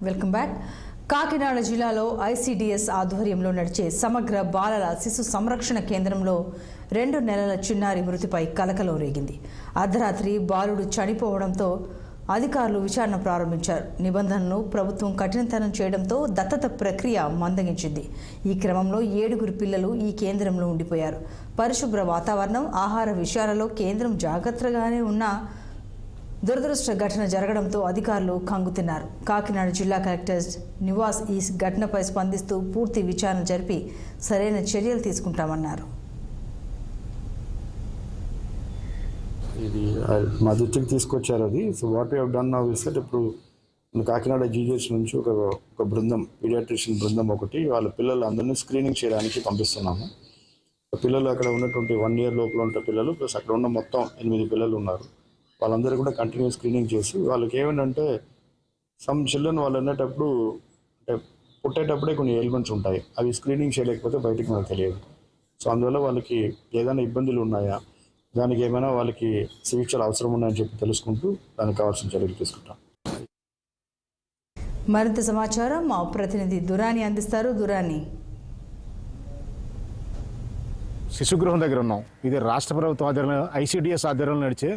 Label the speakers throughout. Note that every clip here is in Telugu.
Speaker 1: Welcome back. కాకినాడ జిల్లాలో ఐసీడీఎస్ ఆధ్వర్యంలో నడిచే సమగ్ర బాలల శిశు సంరక్షణ కేంద్రంలో 2 నెలల చిన్నారి మృతిపై కలకలం రేగింది. అర్ధరాత్రి బాలుడు చనిపోవడంతో అధికారులు విచారణ ప్రారంభించారు. నిబంధనలను ప్రభుత్వం కఠినతరం చేయడంతో దత్తత ప్రక్రియ మందగించింది. ఈ క్రమంలో 7 పిల్లలు ఈ కేంద్రంలో ఉండిపోయారు. పరిశుభ్ర వాతావరణం, ఆహార విషయాలలో కేంద్రం జాగ్రత్తగానే ఉన్నా దురదృష్ట ఘటన జరగడంతో అధికారులు కంగుతిన్నారు. కాకినాడ జిల్లా కలెక్టర్ నివాస్ ఈ ఘటనపై స్పందిస్తూ పూర్తి విచారణ జరిపి సరైన చర్యలు తీసుకుంటామన్నారు.
Speaker 2: ఇది మా దృష్టికి తీసుకొచ్చారు. అది so what we have done now is that ఇప్పుడు కాకినాడ జీజీహెచ్ నుంచి ఒక బృందం, పీడియాట్రిషియన్ బృందం ఒకటి వాళ్ళ పిల్లలందరినీ స్క్రీనింగ్ చేయడానికి పంపిస్తున్నాము. పిల్లలు అక్కడ ఉన్నటువంటి 1 year లోపల ఉంటే పిల్లలు ప్లస్ అక్కడ ఉన్న మొత్తం 8 పిల్లలు ఉన్నారు. వాళ్ళందరూ కూడా కంటిన్యూ స్క్రీనింగ్ చేసి వాళ్ళకి ఏమిటంటే సమ్ చిల్డ్రన్ వాళ్ళు అనేటప్పుడు అంటే పుట్టేటప్పుడే కొన్ని ఎలిమెంట్స్ ఉంటాయి, అవి స్క్రీనింగ్ చేయలేకపోతే బయటికి మనకు తెలియదు. సో అందువల్ల వాళ్ళకి ఏదైనా ఇబ్బందులు ఉన్నాయా, దానికి ఏమైనా వాళ్ళకి చికిత్సలు అవసరం ఉన్నాయని చెప్పి తెలుసుకుంటూ దానికి కావాల్సిన చర్యలు తీసుకుంటాం.
Speaker 1: మరింత సమాచారం మా ప్రతినిధి దురాని అందిస్తారు. దురాని,
Speaker 3: శిశుగృహం దగ్గర ఉన్నాం. ఇది రాష్ట్ర ప్రభుత్వం ఆధ్వర్యంలో ఐసీడీఎస్ ఆధ్వర్యంలో నడిచే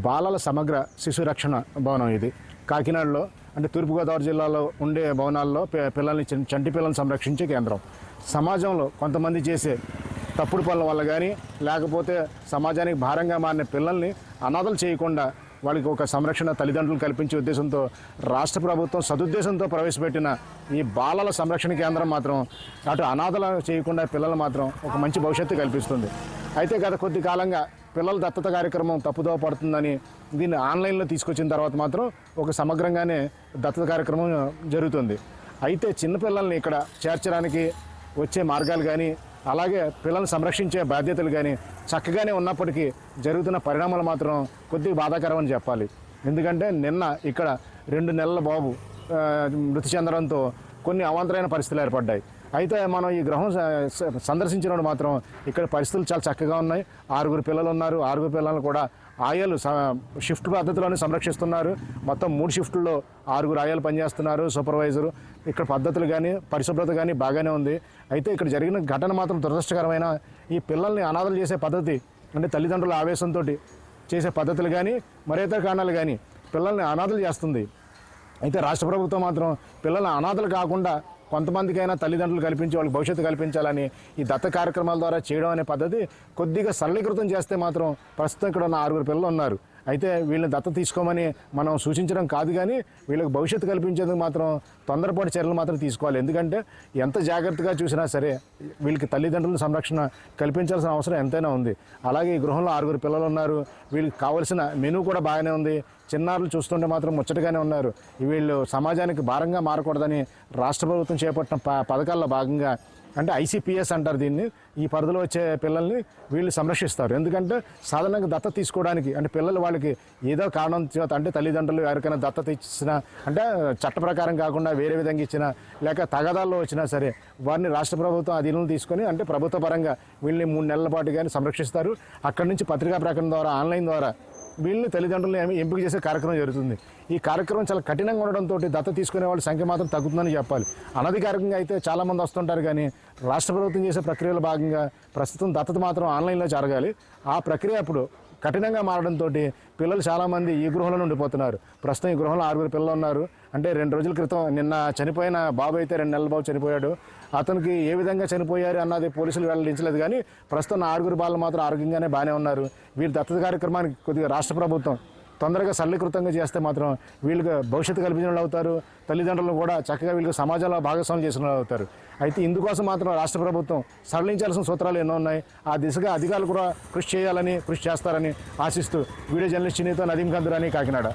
Speaker 3: బాలల సమగ్ర శిశు రక్షణ భవనం. ఇది కాకినాడలో అంటే తూర్పుగోదావరి జిల్లాలో ఉండే భవనాల్లో పిల్లల్ని చంటి పిల్లల్ని సంరక్షించే కేంద్రం. సమాజంలో కొంతమంది చేసే తప్పుడు పనుల వల్ల కానీ లేకపోతే సమాజానికి భారంగా మారిన పిల్లల్ని అనాథలు చేయకుండా వాళ్ళకి ఒక సంరక్షణ తల్లిదండ్రులు కల్పించే ఉద్దేశంతో రాష్ట్ర ప్రభుత్వం సదుద్దేశంతో ప్రవేశపెట్టిన ఈ బాలల సంరక్షణ కేంద్రం మాత్రం అటు అనాథలు చేయకుండా పిల్లలు మాత్రం ఒక మంచి భవిష్యత్తు కల్పిస్తుంది. అయితే గత కొద్ది కాలంగా పిల్లల దత్తత కార్యక్రమం తప్పుదోవ పడుతుందని దీన్ని ఆన్లైన్లో తీసుకొచ్చిన తర్వాత మాత్రం ఒక సమగ్రంగానే దత్తత కార్యక్రమం జరుగుతుంది. అయితే చిన్నపిల్లల్ని ఇక్కడ చేర్చడానికి వచ్చే మార్గాలు కానీ అలాగే పిల్లల్ని సంరక్షించే బాధ్యతలు కానీ చక్కగానే ఉన్నప్పటికీ జరుగుతున్న పరిణామాలు మాత్రం కొద్దిగా బాధాకరం అని చెప్పాలి. ఎందుకంటే నిన్న ఇక్కడ 2 నెలల బాబు మృతి చెందడంతో కొన్ని అవాంతరైన పరిస్థితులు ఏర్పడ్డాయి. అయితే మనం ఈ గృహం సందర్శించినప్పుడు మాత్రం ఇక్కడ పరిస్థితులు చాలా చక్కగా ఉన్నాయి. 6 పిల్లలు ఉన్నారు. 6 పిల్లలను కూడా ఆయాలు షిఫ్ట్ పద్ధతిలోనే సంరక్షిస్తున్నారు. మొత్తం 3 షిఫ్టుల్లో 6 ఆయాలు పనిచేస్తున్నారు, సూపర్వైజరు. ఇక్కడ పద్ధతులు కానీ పరిశుభ్రత కానీ బాగానే ఉంది. అయితే ఇక్కడ జరిగిన ఘటన మాత్రం దురదృష్టకరమైన ఈ పిల్లల్ని అనాథలు చేసే పద్ధతి అంటే తల్లిదండ్రుల ఆవేశంతో చేసే పద్ధతులు కానీ మరేతర కారణాలు కానీ పిల్లల్ని అనాథలు చేస్తుంది. అయితే రాష్ట్ర ప్రభుత్వం మాత్రం పిల్లల్ని అనాథలు కాకుండా కొంతమందికైనా తల్లిదండ్రులు కల్పించి వాళ్ళకి భవిష్యత్తు కల్పించాలని ఈ దత్త కార్యక్రమాల ద్వారా చేయడం అనే పద్ధతి కొద్దిగా సరళీకృతం చేస్తే మాత్రం ప్రస్తుతం ఇక్కడ ఉన్న 6 పిల్లలు ఉన్నారు. అయితే వీళ్ళని దత్త తీసుకోమని మనం సూచించడం కాదు, కానీ వీళ్ళకి భవిష్యత్తు కల్పించేందుకు మాత్రం తొందరపాటు చర్యలు మాత్రం తీసుకోవాలి. ఎందుకంటే ఎంత జాగ్రత్తగా చూసినా సరే వీళ్ళకి తల్లిదండ్రుల సంరక్షణ కల్పించాల్సిన అవసరం ఎంతైనా ఉంది. అలాగే ఈ గృహంలో 6 పిల్లలు ఉన్నారు. వీళ్ళకి కావలసిన మెనూ కూడా బాగానే ఉంది. చిన్నారులు చూస్తుంటే మాత్రం ముచ్చటగానే ఉన్నారు. వీళ్ళు సమాజానికి భారంగా మారకూడదని రాష్ట్ర ప్రభుత్వం చేపట్టిన పథకాల్లో భాగంగా అంటే ఐసీపీఎస్ అంటారు దీన్ని. ఈ పరిధిలో వచ్చే పిల్లల్ని వీళ్ళు సంరక్షిస్తారు. ఎందుకంటే సాధారణంగా దత్తత తీసుకోవడానికి అంటే పిల్లలు వాళ్ళకి ఏదో కారణం చేత అంటే తల్లిదండ్రులు ఎవరికైనా దత్తత ఇచ్చినా అంటే చట్ట ప్రకారం కాకుండా వేరే విధంగా ఇచ్చినా లేక తగాదాల్లో వచ్చినా సరే వారిని రాష్ట్ర ప్రభుత్వం అధీనంలో తీసుకొని అంటే ప్రభుత్వ పరంగా వీళ్ళని 3 నెలల పాటు కానీ సంరక్షిస్తారు. అక్కడి నుంచి పత్రికా ప్రకటన ద్వారా ఆన్లైన్ ద్వారా వీళ్ళని తల్లిదండ్రులను ఎంపిక చేసే కార్యక్రమం జరుగుతుంది. ఈ కార్యక్రమం చాలా కఠినంగా ఉండడంతో దత్తత తీసుకునే వాళ్ళ సంఖ్య మాత్రం తగ్గుతుందని చెప్పాలి. అనధికారికంగా అయితే చాలామంది వస్తుంటారు, కానీ రాష్ట్ర ప్రభుత్వం చేసే ప్రక్రియలో భాగంగా ప్రస్తుతం దత్తత మాత్రం ఆన్లైన్లో జరగాలి. ఆ ప్రక్రియ అప్పుడు కఠినంగా మారడంతో పిల్లలు చాలామంది ఈ గృహంలో ఉండిపోతున్నారు. ప్రస్తుతం ఈ గృహంలో 6 పిల్లలు ఉన్నారు. అంటే 2 రోజుల క్రితం నిన్న చనిపోయిన బాబు అయితే 2 నెలల బాబు చనిపోయాడు. అతనికి ఏ విధంగా చనిపోయారు అన్నది పోలీసులు వెల్లడించలేదు, కానీ ప్రస్తుతం 6 బాలలు మాత్రం ఆరోగ్యంగానే బాగానే ఉన్నారు. వీరి దత్తత కార్యక్రమానికి కొద్దిగా రాష్ట్ర ప్రభుత్వం తొందరగా సరళీకృతంగా చేస్తే మాత్రం వీళ్ళకి భవిష్యత్తు కల్పించిన వాళ్ళు అవుతారు. తల్లిదండ్రులు కూడా చక్కగా వీళ్ళకి సమాజంలో భాగస్వామ్యం చేసిన వాళ్ళు అవుతారు. అయితే ఇందుకోసం మాత్రం రాష్ట్ర ప్రభుత్వం సరళించాల్సిన సూత్రాలు ఎన్నో ఉన్నాయి. ఆ దిశగా అధికారులు కూడా కృషి చేయాలని కృషి చేస్తారని ఆశిస్తూ వీడియో జర్నలిస్ట్ చిన్నీతో నదీం కందురాని, కాకినాడ.